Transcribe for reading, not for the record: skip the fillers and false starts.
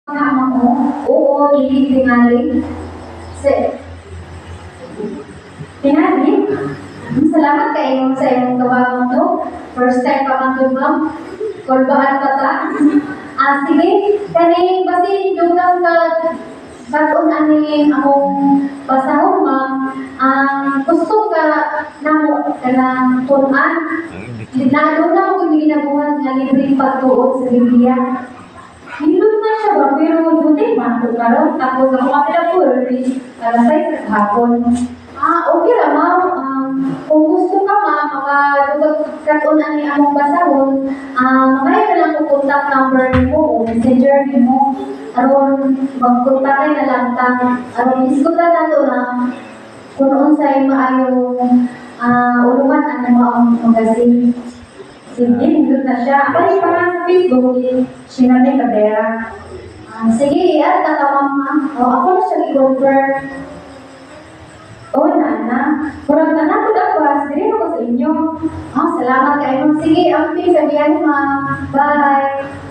Tama mo? Oo, hindi tingali. Tingali? Salamat kayo sa iyong gawang to. First time pa kang tumang. Kulbahan pa ta. Sige. Kani, basi, dugang ka baton ani among basahon, ma'am. Gusto ka namo kanang tunan. Lalo na ako ginabuhat nga libreng pagtuon sa Biblia. Hindot na siya ba? Pero duty man ko karon. Tapos ako kapila po, alas 6 sa hapon. Okay lang, ma'am. Kung gusto ka, ma'am, makadugag ani among basahon, mamaya na lang ko contact number mo o messenger mo. Aron magkontakay na lang ta. Aron iskuta na to na kung noon sa'yo maayong ulungan ang magazine. Sige, hindot na siya. Ako rin parang sa Facebook, sinanay kadera. Sige, at tatamang ako na siya i-confirm. Na. Kurang na na po ako. Sige ako sa inyo. Salamat kayo. Sige, ang sabihan mo, ma'am. Bye.